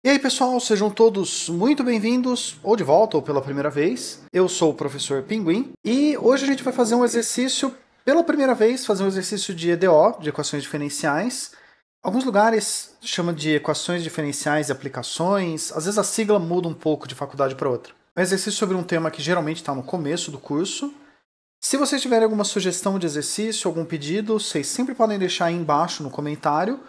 E aí, pessoal, sejam todos muito bem-vindos, ou de volta, ou pela primeira vez. Eu sou o professor Pinguim, e hoje a gente vai fazer um exercício, pela primeira vez, fazer um exercício de EDO, de equações diferenciais. Alguns lugares chamam de equações diferenciais e aplicações, às vezes a sigla muda um pouco de faculdade para outra. É um exercício sobre um tema que geralmente está no começo do curso. Se vocês tiverem alguma sugestão de exercício, algum pedido, vocês sempre podem deixar aí embaixo no comentário.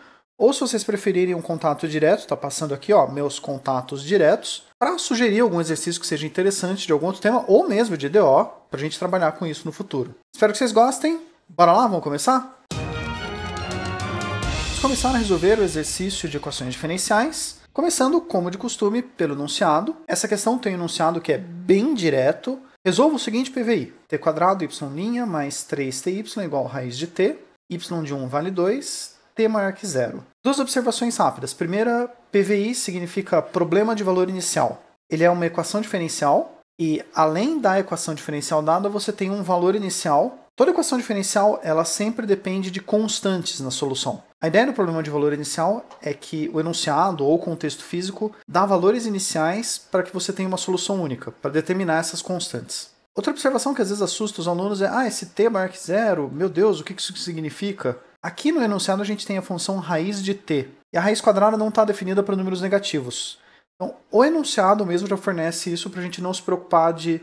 Ou se vocês preferirem um contato direto, tá passando aqui, ó, meus contatos diretos, para sugerir algum exercício que seja interessante de algum outro tema, ou mesmo de EDO, para a gente trabalhar com isso no futuro. Espero que vocês gostem. Bora lá, vamos começar? Vamos começar a resolver o exercício de equações diferenciais, começando, como de costume, pelo enunciado. Essa questão tem um enunciado que é bem direto. Resolva o seguinte PVI. T quadrado y' mais 3ty igual a raiz de t. Y de 1 vale 2. T maior que zero. Duas observações rápidas. Primeira, PVI significa problema de valor inicial. Ele é uma equação diferencial e, além da equação diferencial dada, você tem um valor inicial. Toda equação diferencial ela sempre depende de constantes na solução. A ideia do problema de valor inicial é que o enunciado ou o contexto físico dá valores iniciais para que você tenha uma solução única, para determinar essas constantes. Outra observação que às vezes assusta os alunos é esse t maior que zero, meu Deus, o que isso significa? Aqui no enunciado a gente tem a função raiz de t, e a raiz quadrada não está definida para números negativos. Então, o enunciado mesmo já fornece isso para a gente não se preocupar de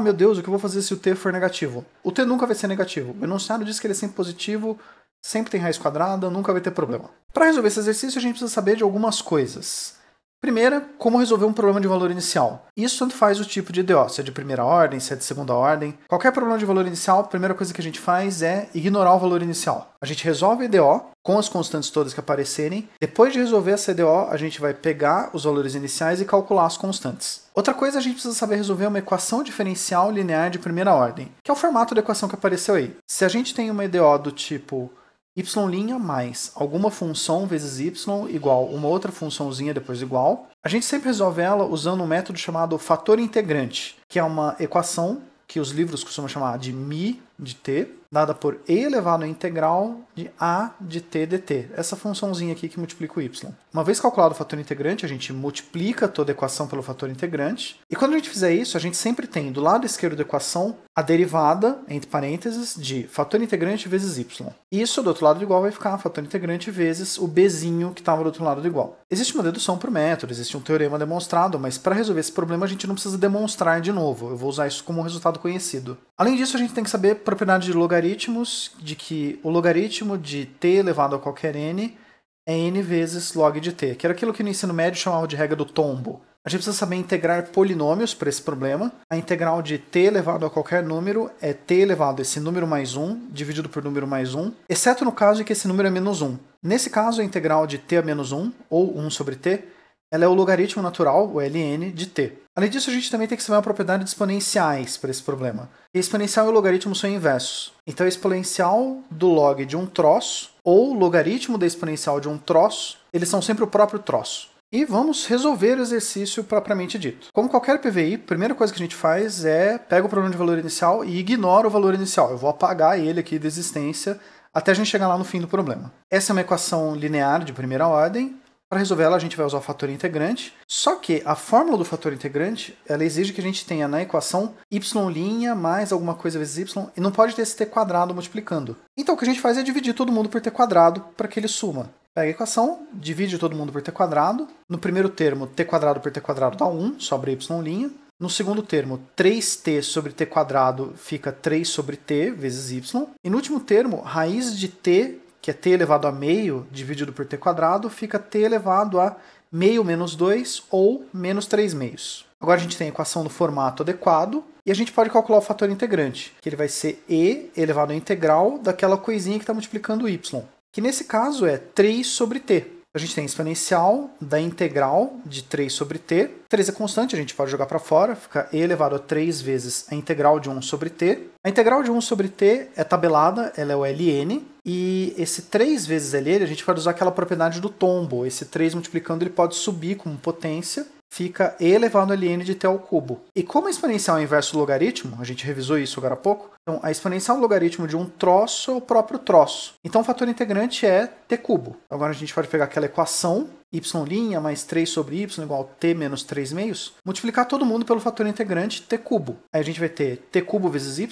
meu Deus, o que eu vou fazer se o t for negativo? O t nunca vai ser negativo. O enunciado diz que ele é sempre positivo, sempre tem raiz quadrada, nunca vai ter problema. Para resolver esse exercício, a gente precisa saber de algumas coisas. Primeira, como resolver um problema de valor inicial. Isso tanto faz o tipo de EDO, se é de primeira ordem, se é de segunda ordem. Qualquer problema de valor inicial, a primeira coisa que a gente faz é ignorar o valor inicial. A gente resolve a EDO com as constantes todas que aparecerem. Depois de resolver essa EDO, a gente vai pegar os valores iniciais e calcular as constantes. Outra coisa, a gente precisa saber resolver uma equação diferencial linear de primeira ordem, que é o formato da equação que apareceu aí. Se a gente tem uma EDO do tipo y' mais alguma função vezes y igual uma outra funçãozinha depois igual, a gente sempre resolve ela usando um método chamado fator integrante, que é uma equação que os livros costumam chamar de μ de t, dada por e elevado à integral de a de t dt. Essa funçãozinha aqui que multiplica o y. Uma vez calculado o fator integrante, a gente multiplica toda a equação pelo fator integrante. E quando a gente fizer isso, a gente sempre tem do lado esquerdo da equação a derivada, entre parênteses, de fator integrante vezes y. Isso do outro lado do igual vai ficar fator integrante vezes o bzinho que estava do outro lado do igual. Existe uma dedução para o método, existe um teorema demonstrado, mas para resolver esse problema a gente não precisa demonstrar de novo. Eu vou usar isso como um resultado conhecido. Além disso, a gente tem que saber propriedade de logaritmos, de que o logaritmo de t elevado a qualquer n é n vezes log de t, que era aquilo que no ensino médio chamava de regra do tombo. A gente precisa saber integrar polinômios para esse problema. A integral de t elevado a qualquer número é t elevado a esse número mais 1, dividido por número mais 1, exceto no caso em que esse número é menos 1. Nesse caso, a integral de t a menos 1, ou 1 sobre t, ela é o logaritmo natural, o ln, de t. Além disso, a gente também tem que saber uma propriedade de exponenciais para esse problema. E exponencial e o logaritmo são inversos. Então, a exponencial do log de um troço, ou logaritmo da exponencial de um troço, eles são sempre o próprio troço. E vamos resolver o exercício propriamente dito. Como qualquer PVI, a primeira coisa que a gente faz é pega o problema de valor inicial e ignora o valor inicial. Eu vou apagar ele aqui da existência até a gente chegar lá no fim do problema. Essa é uma equação linear de primeira ordem. Para resolver ela, a gente vai usar o fator integrante. Só que a fórmula do fator integrante, ela exige que a gente tenha na equação y' mais alguma coisa vezes y, e não pode ter esse t quadrado multiplicando. Então o que a gente faz é dividir todo mundo por t quadrado para que ele suma. Pega a equação, divide todo mundo por t quadrado. No primeiro termo, t quadrado por t quadrado dá 1, sobra y'. No segundo termo, 3t sobre t quadrado fica 3 sobre t vezes y. E no último termo, raiz de t, que é t elevado a meio dividido por t quadrado, fica t elevado a meio menos 2 ou menos 3 meios. Agora a gente tem a equação no formato adequado e a gente pode calcular o fator integrante, que ele vai ser e elevado à integral daquela coisinha que está multiplicando o y, que nesse caso é 3 sobre t. A gente tem a exponencial da integral de 3 sobre t. 3 é constante, a gente pode jogar para fora, fica e elevado a 3 vezes a integral de 1 sobre t. A integral de 1 sobre t é tabelada, ela é o ln, e esse 3 vezes ln a gente pode usar aquela propriedade do tombo. Esse 3 multiplicando ele pode subir como potência, fica e elevado a ln de t ao cubo. E como a exponencial é inverso do logaritmo, a gente revisou isso agora há pouco, então a exponencial do logaritmo de um troço é o próprio troço. Então o fator integrante é t cubo. Agora a gente pode pegar aquela equação y' mais 3 sobre y igual a t menos 3 meios, multiplicar todo mundo pelo fator integrante t cubo. Aí a gente vai ter t cubo vezes y,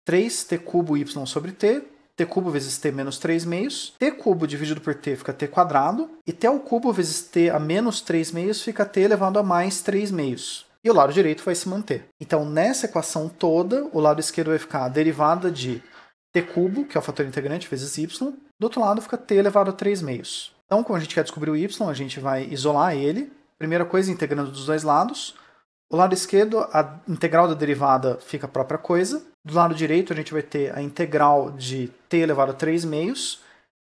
3t cubo y sobre t cubo vezes t menos 3 meios, t cubo dividido por t fica t quadrado, e t ao cubo vezes t a menos 3 meios fica t elevado a mais 3 meios. E o lado direito vai se manter. Então, nessa equação toda, o lado esquerdo vai ficar a derivada de t cubo, que é o fator integrante, vezes y. Do outro lado fica t elevado a 3 meios. Então, como a gente quer descobrir o y, a gente vai isolar ele. Primeira coisa, integrando dos dois lados. O lado esquerdo, a integral da derivada fica a própria coisa. Do lado direito, a gente vai ter a integral de t elevado a 3 meios.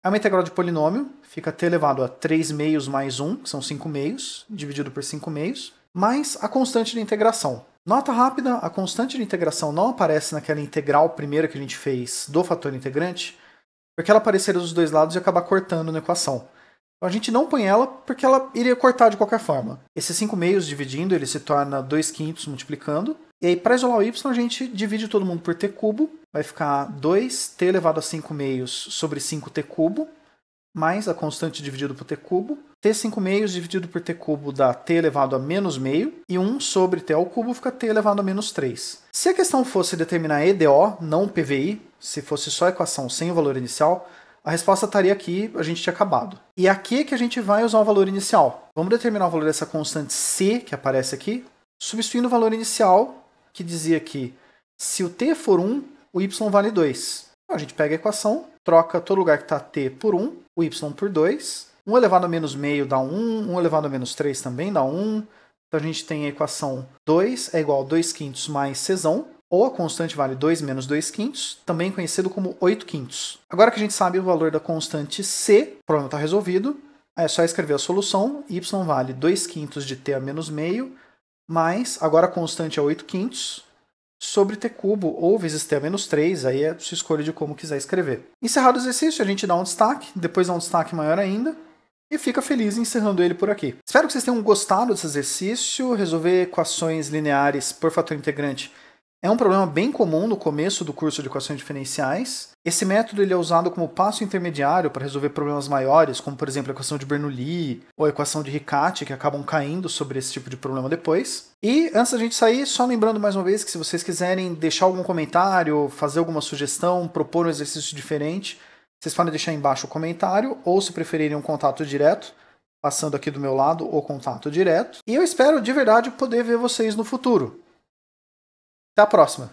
É uma integral de polinômio, fica t elevado a 3 meios mais 1, que são 5 meios, dividido por 5 meios, mais a constante de integração. Nota rápida, a constante de integração não aparece naquela integral primeira que a gente fez do fator integrante, porque ela apareceria dos dois lados e acabar cortando na equação. Então a gente não põe ela porque ela iria cortar de qualquer forma. Esses 5 meios dividindo, ele se torna 2/5 multiplicando. E aí, para isolar o y, a gente divide todo mundo por t cubo. Vai ficar 2t elevado a 5 meios sobre 5t cubo, mais a constante dividido por t cubo. T 5 meios dividido por t cubo dá t elevado a menos meio. E 1 sobre t ao cubo fica t elevado a menos 3. Se a questão fosse determinar EDO, não PVI, se fosse só a equação sem o valor inicial, a resposta estaria aqui, a gente tinha acabado. E aqui é que a gente vai usar o valor inicial. Vamos determinar o valor dessa constante C, que aparece aqui, substituindo o valor inicial, que dizia que se o t for 1, o y vale 2. Então a gente pega a equação, troca todo lugar que está t por 1, o y por 2. 1 elevado a menos meio dá 1, 1 elevado a menos 3 também dá 1. Então a gente tem a equação 2 é igual a 2/5 mais czão, ou a constante vale 2 menos 2/5, também conhecido como 8/5. Agora que a gente sabe o valor da constante C, o problema está resolvido. Aí é só escrever a solução. Y vale 2/5 de t a menos meio, mais, agora a constante é 8/5, sobre t cubo, ou vezes t a menos 3, aí é sua escolha de como quiser escrever. Encerrado o exercício, a gente dá um destaque, depois dá um destaque maior ainda, e fica feliz encerrando ele por aqui. Espero que vocês tenham gostado desse exercício. Resolver equações lineares por fator integrante é um problema bem comum no começo do curso de equações diferenciais. Esse método ele é usado como passo intermediário para resolver problemas maiores, como por exemplo a equação de Bernoulli ou a equação de Riccati, que acabam caindo sobre esse tipo de problema depois. E antes da gente sair, só lembrando mais uma vez que se vocês quiserem deixar algum comentário, fazer alguma sugestão, propor um exercício diferente, vocês podem deixar embaixo o comentário, ou se preferirem um contato direto, passando aqui do meu lado o contato direto. E eu espero de verdade poder ver vocês no futuro. Até a próxima!